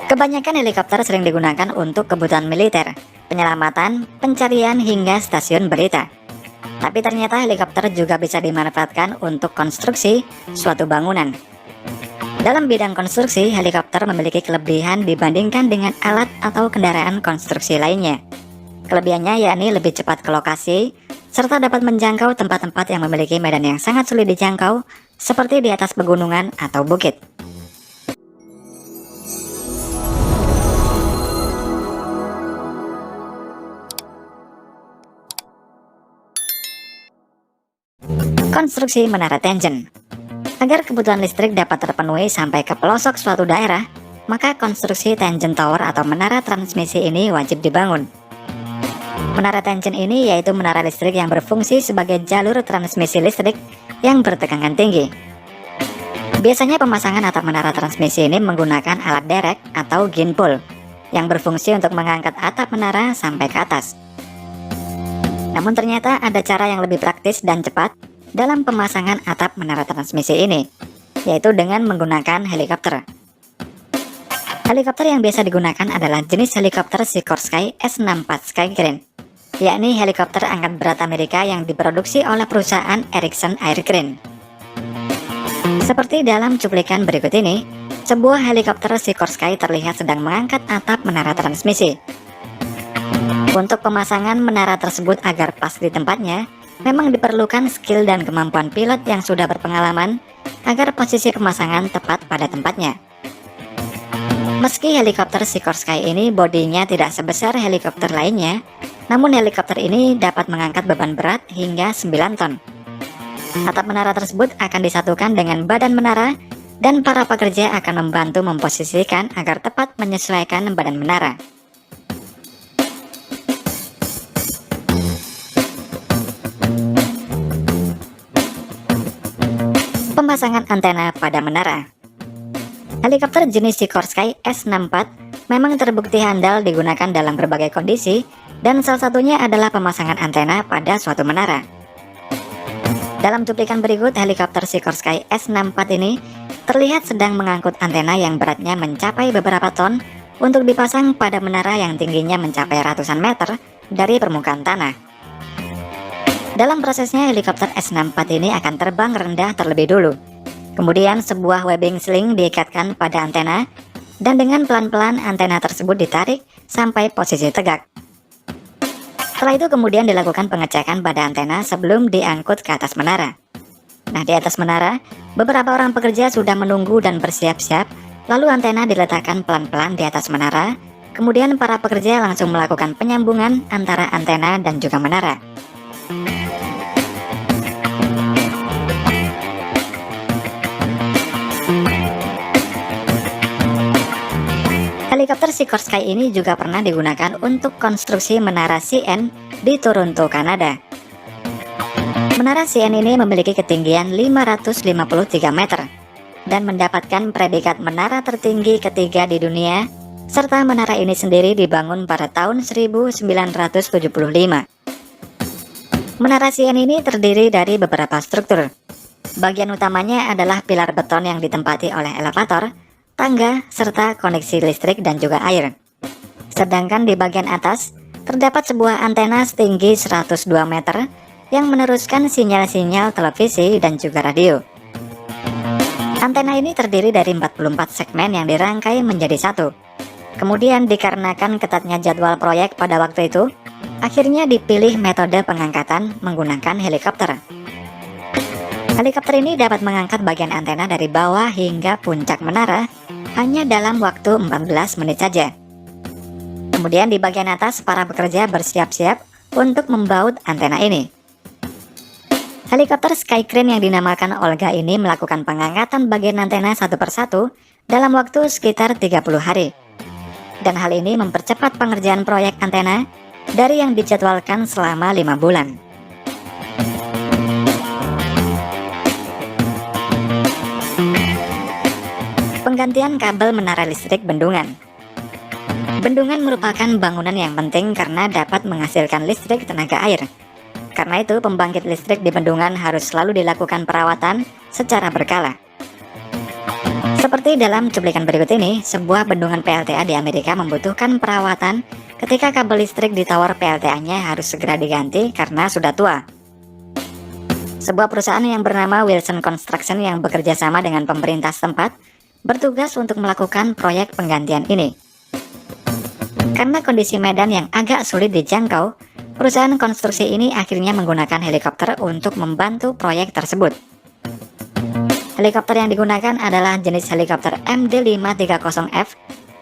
Kebanyakan helikopter sering digunakan untuk kebutuhan militer, penyelamatan, pencarian, hingga stasiun berita. Tapi ternyata helikopter juga bisa dimanfaatkan untuk konstruksi suatu bangunan. Dalam bidang konstruksi, helikopter memiliki kelebihan dibandingkan dengan alat atau kendaraan konstruksi lainnya. Kelebihannya yakni lebih cepat ke lokasi, serta dapat menjangkau tempat-tempat yang memiliki medan yang sangat sulit dijangkau, seperti di atas pegunungan atau bukit. Konstruksi menara tension. Agar kebutuhan listrik dapat terpenuhi sampai ke pelosok suatu daerah, maka konstruksi tension tower atau menara transmisi ini wajib dibangun. Menara tension ini yaitu menara listrik yang berfungsi sebagai jalur transmisi listrik yang bertegangan tinggi. Biasanya pemasangan atap menara transmisi ini menggunakan alat derek atau ginpul yang berfungsi untuk mengangkat atap menara sampai ke atas. Namun ternyata ada cara yang lebih praktis dan cepat dalam pemasangan atap menara transmisi ini, yaitu dengan menggunakan helikopter. Helikopter yang biasa digunakan adalah jenis helikopter Sikorsky S-64 Skycrane, yakni helikopter angkat berat Amerika yang diproduksi oleh perusahaan Erickson Air Crane. Seperti dalam cuplikan berikut ini, sebuah helikopter Sikorsky terlihat sedang mengangkat atap menara transmisi. Untuk pemasangan menara tersebut agar pas di tempatnya, memang diperlukan skill dan kemampuan pilot yang sudah berpengalaman agar posisi pemasangan tepat pada tempatnya. Meski helikopter Sikorsky ini bodinya tidak sebesar helikopter lainnya, namun helikopter ini dapat mengangkat beban berat hingga 9 ton. Atap menara tersebut akan disatukan dengan badan menara dan para pekerja akan membantu memposisikan agar tepat menyesuaikan badan menara. Pemasangan antena pada menara. Helikopter jenis Sikorsky S-64 memang terbukti handal digunakan dalam berbagai kondisi, dan salah satunya adalah pemasangan antena pada suatu menara. Dalam cuplikan berikut, helikopter Sikorsky S-64 ini terlihat sedang mengangkut antena yang beratnya mencapai beberapa ton untuk dipasang pada menara yang tingginya mencapai ratusan meter dari permukaan tanah. Dalam prosesnya, helikopter S-64 ini akan terbang rendah terlebih dulu. Kemudian sebuah webbing sling diikatkan pada antena, dan dengan pelan-pelan antena tersebut ditarik sampai posisi tegak. Setelah itu kemudian dilakukan pengecekan pada antena sebelum diangkut ke atas menara. Nah, di atas menara, beberapa orang pekerja sudah menunggu dan bersiap-siap, lalu antena diletakkan pelan-pelan di atas menara, kemudian para pekerja langsung melakukan penyambungan antara antena dan juga menara. Helikopter Sikorsky ini juga pernah digunakan untuk konstruksi menara CN di Toronto, Kanada. Menara CN ini memiliki ketinggian 553 meter dan mendapatkan predikat menara tertinggi ketiga di dunia, serta menara ini sendiri dibangun pada tahun 1975. Menara CN ini terdiri dari beberapa struktur. Bagian utamanya adalah pilar beton yang ditempati oleh elevator, tangga, serta koneksi listrik dan juga air. Sedangkan di bagian atas, terdapat sebuah antena setinggi 102 meter yang meneruskan sinyal-sinyal televisi dan juga radio. Antena ini terdiri dari 44 segmen yang dirangkai menjadi satu. Kemudian dikarenakan ketatnya jadwal proyek pada waktu itu, akhirnya dipilih metode pengangkatan menggunakan helikopter. Helikopter ini dapat mengangkat bagian antena dari bawah hingga puncak menara hanya dalam waktu 14 menit saja. Kemudian di bagian atas, para pekerja bersiap-siap untuk membaut antena ini. Helikopter Skycrane yang dinamakan Olga ini melakukan pengangkatan bagian antena satu persatu dalam waktu sekitar 30 hari. Dan hal ini mempercepat pengerjaan proyek antena dari yang dijadwalkan selama 5 bulan. Penggantian kabel menara listrik bendungan. Bendungan merupakan bangunan yang penting karena dapat menghasilkan listrik tenaga air. Karena itu, pembangkit listrik di bendungan harus selalu dilakukan perawatan secara berkala. Seperti dalam cuplikan berikut ini, sebuah bendungan PLTA di Amerika membutuhkan perawatan ketika kabel listrik di tower PLTA-nya harus segera diganti karena sudah tua. Sebuah perusahaan yang bernama Wilson Construction yang bekerja sama dengan pemerintah setempat bertugas untuk melakukan proyek penggantian ini. Karena kondisi medan yang agak sulit dijangkau, perusahaan konstruksi ini akhirnya menggunakan helikopter untuk membantu proyek tersebut. Helikopter yang digunakan adalah jenis helikopter MD530F,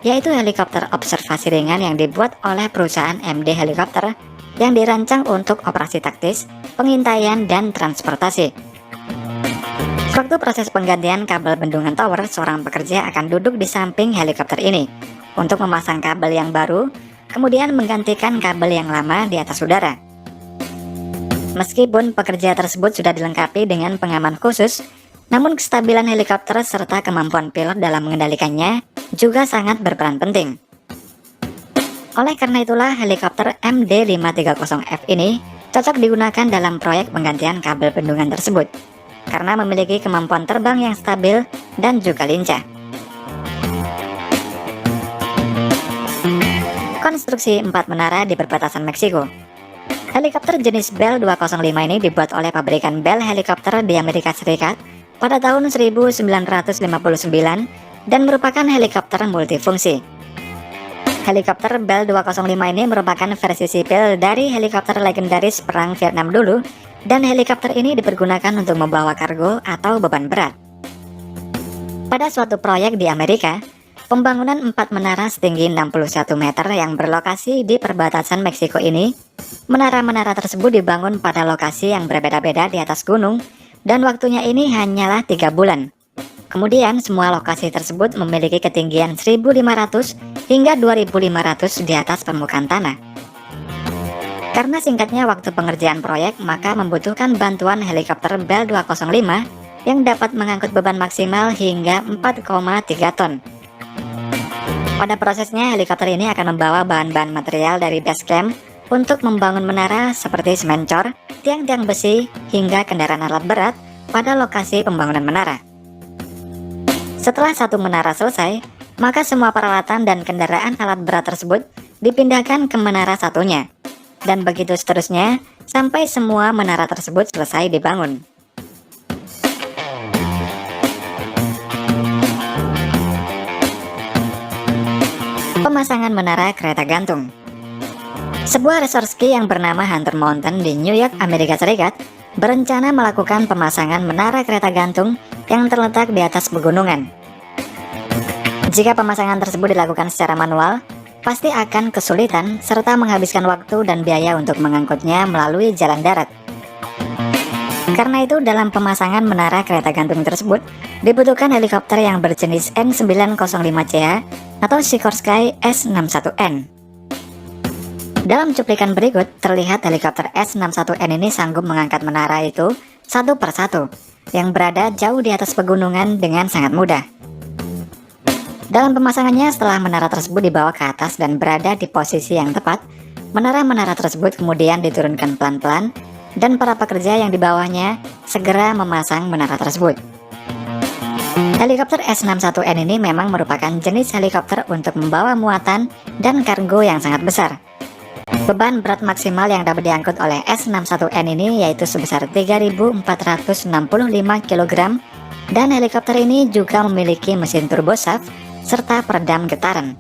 yaitu helikopter observasi ringan yang dibuat oleh perusahaan MD Helikopter yang dirancang untuk operasi taktis, pengintaian, dan transportasi. Waktu proses penggantian kabel bendungan tower, seorang pekerja akan duduk di samping helikopter ini untuk memasang kabel yang baru, kemudian menggantikan kabel yang lama di atas udara. Meskipun pekerja tersebut sudah dilengkapi dengan pengaman khusus, namun kestabilan helikopter serta kemampuan pilot dalam mengendalikannya juga sangat berperan penting. Oleh karena itulah helikopter MD530F ini cocok digunakan dalam proyek penggantian kabel bendungan tersebut, karena memiliki kemampuan terbang yang stabil dan juga lincah. Konstruksi 4 menara di perbatasan Meksiko. Helikopter jenis Bell 205 ini dibuat oleh pabrikan Bell Helikopter di Amerika Serikat pada tahun 1959 dan merupakan helikopter multifungsi. Helikopter Bell 205 ini merupakan versi sipil dari helikopter legendaris Perang Vietnam dulu, dan helikopter ini dipergunakan untuk membawa kargo atau beban berat. Pada suatu proyek di Amerika, pembangunan 4 menara setinggi 61 meter yang berlokasi di perbatasan Meksiko ini, menara-menara tersebut dibangun pada lokasi yang berbeda-beda di atas gunung, dan waktunya ini hanyalah 3 bulan. Kemudian semua lokasi tersebut memiliki ketinggian 1.500 hingga 2.500 di atas permukaan tanah. Karena singkatnya waktu pengerjaan proyek, maka membutuhkan bantuan helikopter Bell 205 yang dapat mengangkut beban maksimal hingga 4,3 ton. Pada prosesnya, helikopter ini akan membawa bahan-bahan material dari base camp untuk membangun menara seperti semen cor, tiang-tiang besi, hingga kendaraan alat berat pada lokasi pembangunan menara. Setelah satu menara selesai, maka semua peralatan dan kendaraan alat berat tersebut dipindahkan ke menara satunya, dan begitu seterusnya sampai semua menara tersebut selesai dibangun. Pemasangan menara kereta gantung. Sebuah resort ski yang bernama Hunter Mountain di New York, Amerika Serikat, berencana melakukan pemasangan menara kereta gantung yang terletak di atas pegunungan. Jika pemasangan tersebut dilakukan secara manual, pasti akan kesulitan serta menghabiskan waktu dan biaya untuk mengangkutnya melalui jalan darat. Karena itu, dalam pemasangan menara kereta gantung tersebut, dibutuhkan helikopter yang berjenis N905CH atau Sikorsky S61N. Dalam cuplikan berikut, terlihat helikopter S61N ini sanggup mengangkat menara itu satu persatu, yang berada jauh di atas pegunungan dengan sangat mudah. Dalam pemasangannya, setelah menara tersebut dibawa ke atas dan berada di posisi yang tepat, menara-menara tersebut kemudian diturunkan pelan-pelan, dan para pekerja yang di bawahnya segera memasang menara tersebut. Helikopter S61N ini memang merupakan jenis helikopter untuk membawa muatan dan kargo yang sangat besar. Beban berat maksimal yang dapat diangkut oleh S61N ini yaitu sebesar 3.465 kg, dan helikopter ini juga memiliki mesin turboshaft serta peredam getaran.